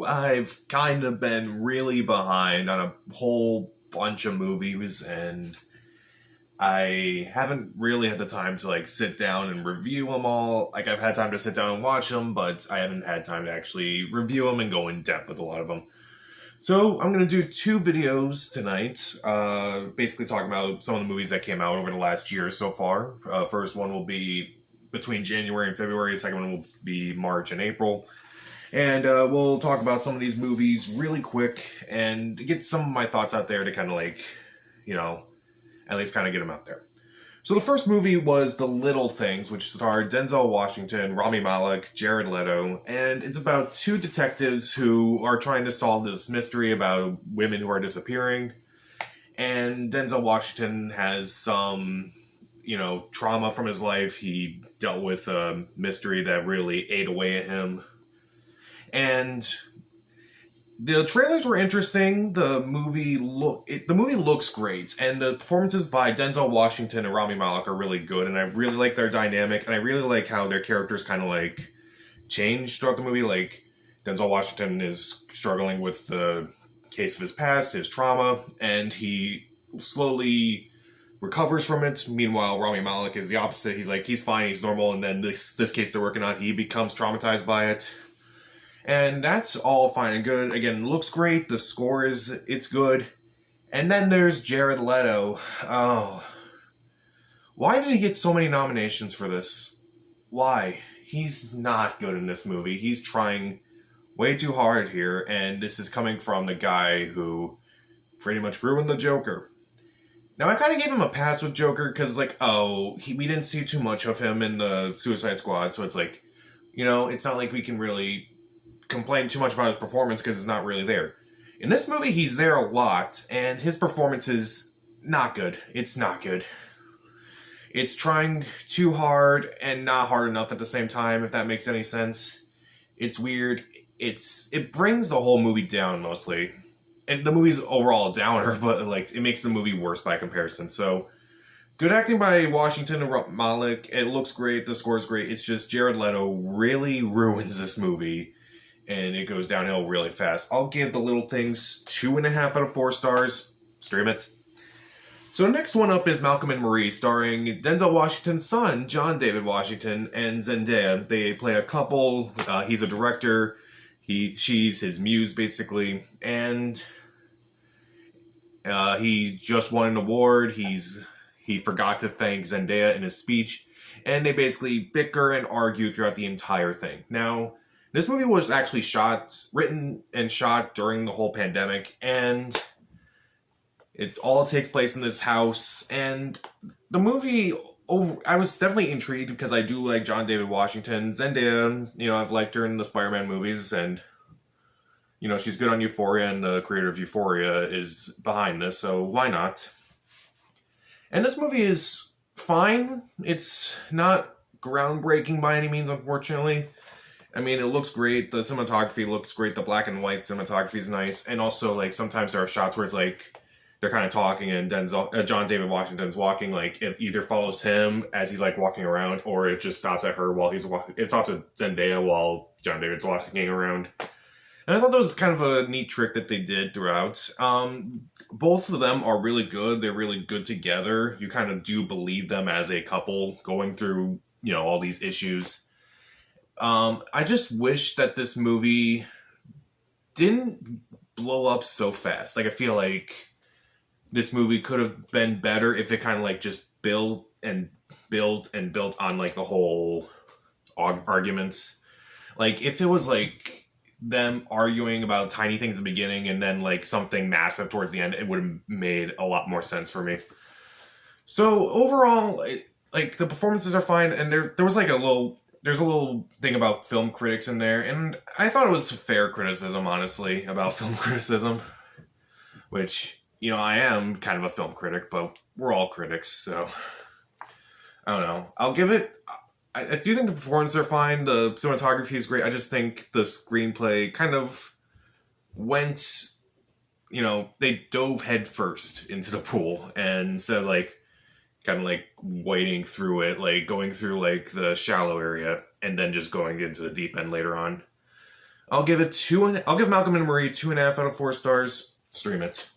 I've kind of been really behind on a whole bunch of movies, and I haven't really had the time to sit down and review them all. Like, I've had time to sit down and watch them, but I haven't had time to actually review them and go in depth with a lot of them. So I'm going to do two videos tonight, basically talking about some of the movies that came out over the last year so far. First one will be between January and February. The second one will be March and April. And we'll talk about some of these movies really quick and get some of my thoughts out there to kind of at least kind of get them out there. So the first movie was The Little Things, which starred Denzel Washington, Rami Malek, Jared Leto, and it's about two detectives who are trying to solve this mystery about women who are disappearing. And Denzel Washington has some, trauma from his life. He dealt with a mystery that really ate away at him. And the trailers were interesting. The movie looks great, and the performances by Denzel Washington and Rami Malek are really good, and I really like their dynamic, and I really like how their characters kind of change throughout the movie. Like, Denzel Washington is struggling with the case of his past, his trauma, and he slowly recovers from it. Meanwhile, Rami Malek is the opposite. He's fine, he's normal, and then this case they're working on, he becomes traumatized by it. And that's all fine and good. Again, looks great. The score it's good. And then there's Jared Leto. Oh. Why did he get so many nominations for this? Why? He's not good in this movie. He's trying way too hard here, and this is coming from the guy who pretty much ruined the Joker. Now, I kind of gave him a pass with Joker, because, we didn't see too much of him in the Suicide Squad, so it's it's not like we can really complain too much about his performance because it's not really there. In this movie, he's there a lot, and his performance is not good. It's not good. It's trying too hard and not hard enough at the same time, if that makes any sense. It's weird. It brings the whole movie down, mostly. And the movie's overall a downer, but it makes the movie worse by comparison. So, good acting by Washington and Malek. It looks great. The score's great. It's just Jared Leto really ruins this movie, and it goes downhill really fast. I'll give The Little Things 2.5 out of 4 stars. Stream it. So the next one up is Malcolm and Marie, starring Denzel Washington's son, John David Washington, and Zendaya. They play a couple. He's a director. She's his muse, basically. And he just won an award. He forgot to thank Zendaya in his speech. And they basically bicker and argue throughout the entire thing. Now, this movie was actually written and shot during the whole pandemic, and it all takes place in this house. And the movie, I was definitely intrigued because I do like John David Washington. Zendaya, I've liked her in the Spider-Man movies, and, she's good on Euphoria, and the creator of Euphoria is behind this, so why not? And this movie is fine. It's not groundbreaking by any means, unfortunately. I mean, it looks great. The cinematography looks great. The black and white cinematography is nice. And also, sometimes there are shots where it's they're kind of talking, and John David Washington's walking. It either follows him as he's walking around, or it just stops at her while he's walking. It stops at Zendaya while John David's walking around. And I thought that was kind of a neat trick that they did throughout. Both of them are really good. They're really good together. You kind of do believe them as a couple going through, all these issues. I just wish that this movie didn't blow up so fast. I feel like this movie could have been better if it kind of just built on the whole arguments. If it was them arguing about tiny things at the beginning and then something massive towards the end, it would have made a lot more sense for me. So overall, the performances are fine, and there's a little thing about film critics in there, and I thought it was fair criticism, honestly, about film criticism, which, I am kind of a film critic, but we're all critics, so I don't know. I'll give it, I do think the performances are fine, the cinematography is great. I just think the screenplay kind of went, they dove head first into the pool, and instead of kind of wading through it, going through the shallow area and then just going into the deep end later on. I'll give Malcolm and Marie 2.5 out of 4 stars. Stream it.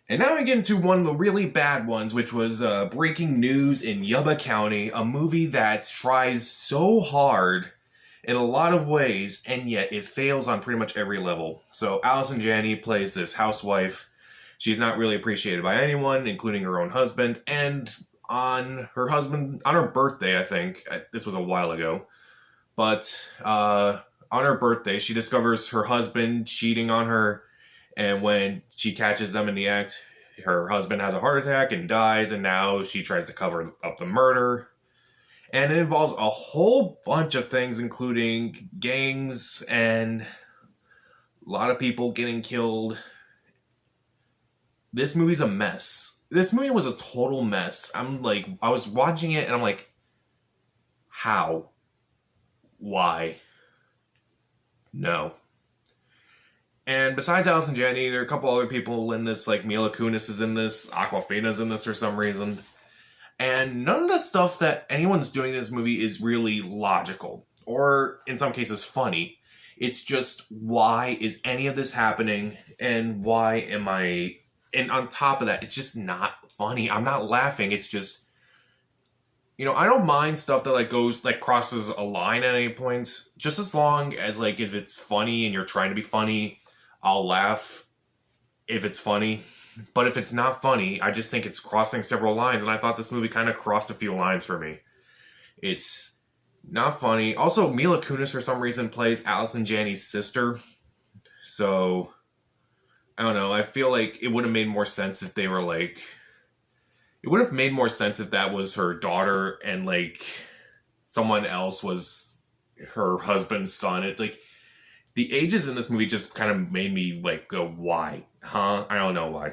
And now we get into one of the really bad ones, which was Breaking News in Yuba County, a movie that tries so hard in a lot of ways, and yet it fails on pretty much every level. So Allison Janney plays this housewife. She's not really appreciated by anyone, including her own husband, and on her birthday, I think, this was a while ago, but on her birthday, she discovers her husband cheating on her. And when she catches them in the act, her husband has a heart attack and dies, and now she tries to cover up the murder. And it involves a whole bunch of things, including gangs and a lot of people getting killed. This movie's a mess. This movie was a total mess. I was watching it and I'm like, how? Why? No. And besides Allison Janney, there are a couple other people in this, like Mila Kunis is in this, Awkwafina's in this for some reason. And none of the stuff that anyone's doing in this movie is really logical, or in some cases funny. It's just, why is any of this happening, and why am I... And on top of that, it's just not funny. I'm not laughing, it's just... I don't mind stuff that crosses a line at any points, just as long as if it's funny and you're trying to be funny, I'll laugh if it's funny. But if it's not funny, I just think it's crossing several lines, and I thought this movie kind of crossed a few lines for me. It's not funny. Also, Mila Kunis, for some reason, plays Allison Janney's sister. So, I don't know. I feel like it would have made more sense if they were it would have made more sense if that was her daughter and someone else was her husband's son. The ages in this movie just kind of made me go, why? Huh? I don't know why.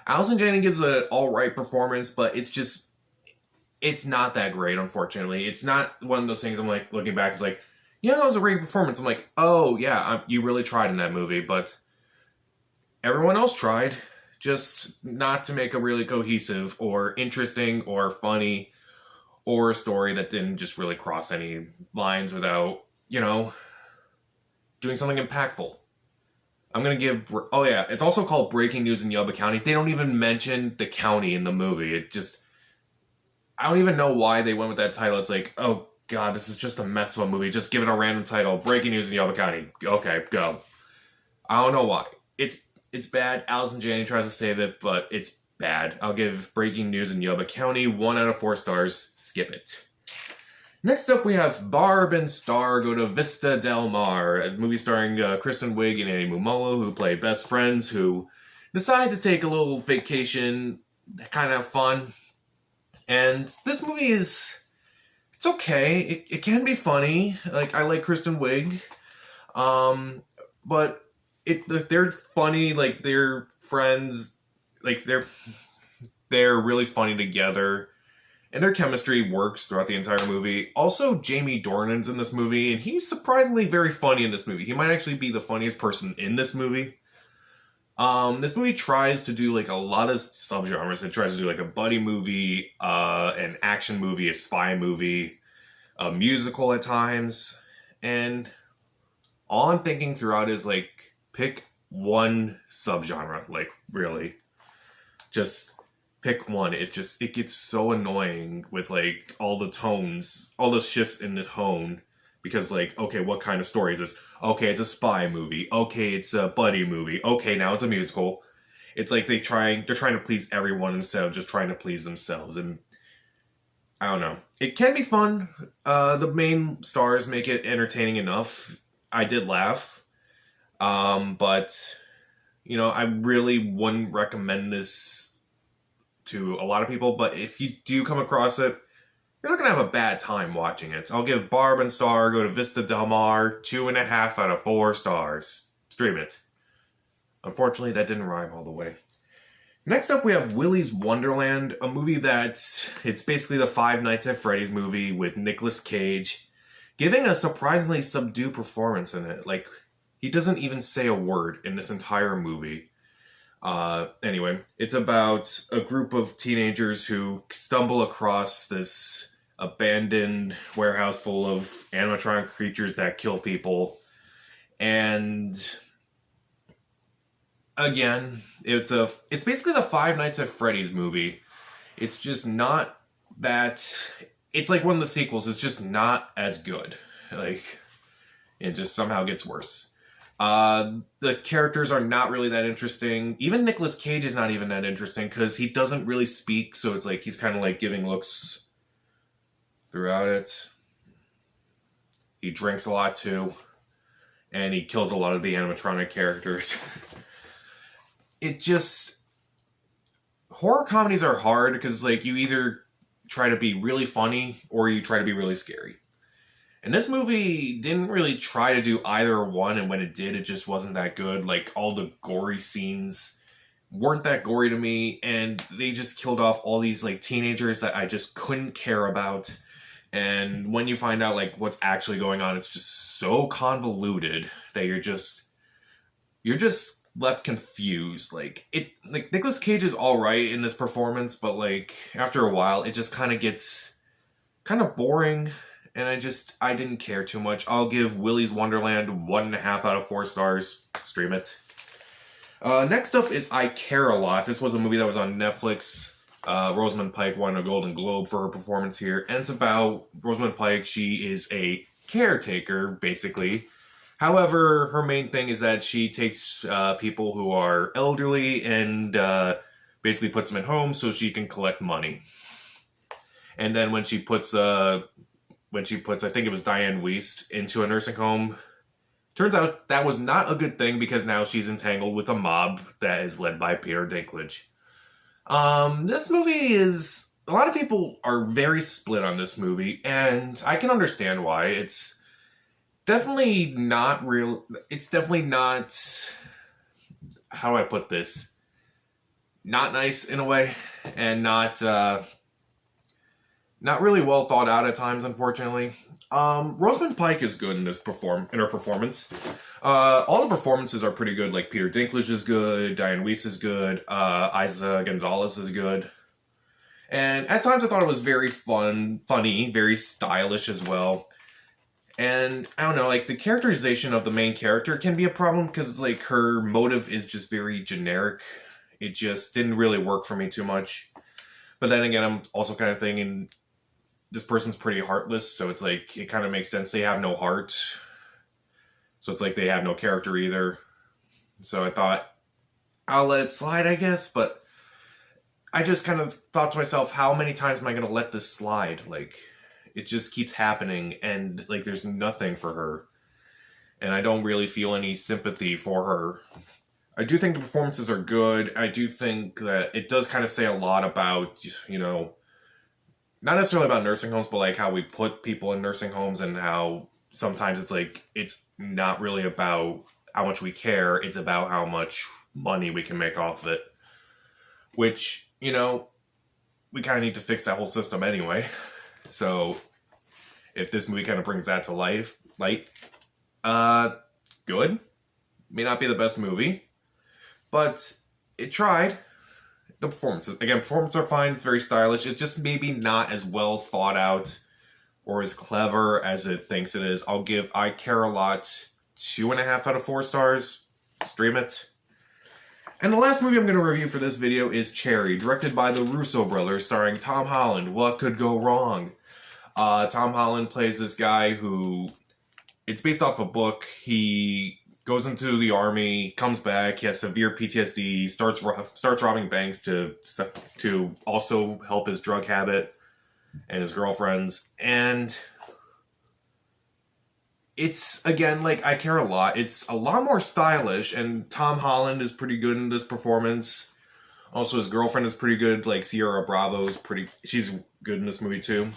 Allison Janney gives an alright performance, but it's not that great, unfortunately. It's not one of those things I'm looking back, it's yeah, that was a great performance. I'm oh yeah, you really tried in that movie, but everyone else tried. Just not to make a really cohesive or interesting or funny or a story that didn't just really cross any lines without, doing something impactful. I'm going to give... Oh yeah, it's also called Breaking News in Yuba County. They don't even mention the county in the movie. I don't even know why they went with that title. It's oh god, this is just a mess of a movie. Just give it a random title. Breaking News in Yuba County. Okay, go. I don't know why. It's bad. Allison Janney tries to save it, but it's bad. I'll give Breaking News in Yuba County 1 out of 4 stars. Skip it. Next up, we have Barb and Star go to Vista Del Mar, a movie starring Kristen Wiig and Annie Mumolo, who play best friends who decide to take a little vacation, kind of fun. And this movie it's okay. It can be funny. I like Kristen Wiig. But they're funny, they're friends, they're really funny together, and their chemistry works throughout the entire movie. Also, Jamie Dornan's in this movie, and he's surprisingly very funny in this movie. He might actually be the funniest person in this movie. This movie tries to do a lot of subgenres. It tries to do a buddy movie, an action movie, a spy movie, a musical at times, and all I'm thinking throughout is pick one subgenre, really. Just pick one. It gets so annoying with all the tones, all the shifts in the tone, because okay, what kind of story is this? Okay, it's a spy movie. Okay, it's a buddy movie. Okay, now it's a musical. It's they're trying to please everyone instead of just trying to please themselves, and I don't know. It can be fun. The main stars make it entertaining enough. I did laugh. But, I really wouldn't recommend this to a lot of people, but if you do come across it, you're not going to have a bad time watching it. I'll give Barb and Star go to Vista Del Mar 2.5 out of 4 stars. Stream it. Unfortunately, that didn't rhyme all the way. Next up, we have Willy's Wonderland, a movie it's basically the Five Nights at Freddy's movie with Nicolas Cage, giving a surprisingly subdued performance in it. He doesn't even say a word in this entire movie. Anyway, it's about a group of teenagers who stumble across this abandoned warehouse full of animatronic creatures that kill people. And again, it's basically the Five Nights at Freddy's movie. It's just not that. It's like one of the sequels. It's just not as good. Like, it just somehow gets worse. The characters are not really that interesting. Even Nicolas Cage is not even that interesting because he doesn't really speak, so it's like he's kind of like giving looks throughout it. He drinks a lot too, and he kills a lot of the animatronic characters. Horror comedies are hard because like you either try to be really funny or you try to be really scary. And this movie didn't really try to do either one, and when it did, it just wasn't that good. Like, all the gory scenes weren't that gory to me, and they just killed off all these, like, teenagers that I just couldn't care about. And when you find out, like, what's actually going on, it's just so convoluted that you're just left confused. Like, Nicolas Cage is alright in this performance, but, like, after a while, it just kind of gets kind of boring. And I didn't care too much. I'll give Willy's Wonderland 1.5 out of 4 stars. Stream it. Next up is I Care a Lot. This was a movie that was on Netflix. Rosamund Pike won a Golden Globe for her performance here. And it's about Rosamund Pike. She is a caretaker, basically. However, her main thing is that she takes people who are elderly and basically puts them in homes so she can collect money. And then when she puts I think it was Diane Wiest, into a nursing home, turns out that was not a good thing because now she's entangled with a mob that is led by Peter Dinklage. This movie is... A lot of people are very split on this movie, and I can understand why. It's definitely not real... It's definitely not... How do I put this? Not nice in a way, and not really well thought out at times, unfortunately. Rosamund Pike is good in her performance. All the performances are pretty good. Like, Peter Dinklage is good, Diane Wiest is good, Isa Gonzalez is good. And at times I thought it was very funny, very stylish as well. And, I don't know, like, the characterization of the main character can be a problem because it's like her motive is just very generic. It just didn't really work for me too much. But then again, I'm also kind of thinking... This person's pretty heartless, so it's like, it kind of makes sense. They have no heart. So it's like they have no character either. So I thought, I'll let it slide, I guess, but I just kind of thought to myself, how many times am I going to let this slide? Like, it just keeps happening, and, like, there's nothing for her. And I don't really feel any sympathy for her. I do think the performances are good. I do think that it does kind of say a lot about, you know, not necessarily about nursing homes, but like how we put people in nursing homes and how sometimes it's like, it's not really about how much we care. It's about how much money we can make off of it. Which, you know, we kind of need to fix that whole system anyway. So if this movie kind of brings that to light, good. May not be the best movie, but it tried. The performances are fine. It's very stylish. It's just maybe not as well thought out or as clever as it thinks it is. I'll give I Care a Lot 2.5 out of 4 stars. Stream it. And the last movie I'm going to review for this video is Cherry, directed by the Russo brothers, starring Tom Holland. What could go wrong? Tom Holland plays this guy who... It's based off a book. He goes into the army, comes back, he has severe PTSD, starts robbing banks to also help his drug habit and his girlfriends. And it's, again, like, I Care a Lot. It's a lot more stylish, and Tom Holland is pretty good in this performance. Also, his girlfriend is pretty good. Like, Sierra Bravo is she's good in this movie, too.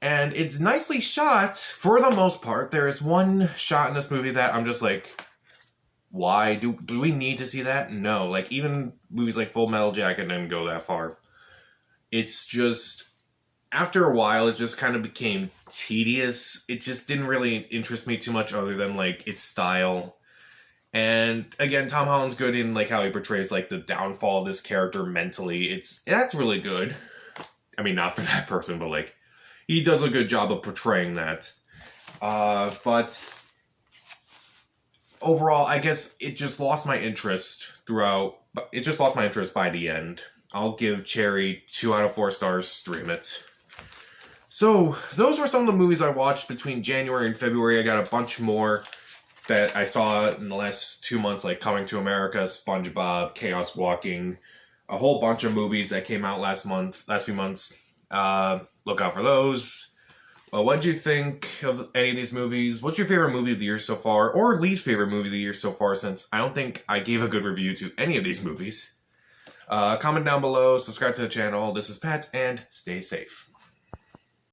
And it's nicely shot, for the most part. There is one shot in this movie that I'm just like, why? Do we need to see that? No. Like, even movies like Full Metal Jacket didn't go that far. It's just, after a while, it just kind of became tedious. It just didn't really interest me too much other than, like, its style. And, again, Tom Holland's good in, like, how he portrays, like, the downfall of this character mentally. That's really good. I mean, not for that person, but, like, he does a good job of portraying that. But overall, I guess it just lost my interest throughout. It just lost my interest by the end. I'll give Cherry 2 out of 4 stars. Stream it. So, those were some of the movies I watched between January and February. I got a bunch more that I saw in the last 2 months, like Coming to America, SpongeBob, Chaos Walking, a whole bunch of movies that came out last few months. Look out for those. What did you think of any of these movies? What's your favorite movie of the year so far, or least favorite movie of the year so far, since I don't think I gave a good review to any of these movies? Comment down below, subscribe to the channel. This is Pat, and stay safe.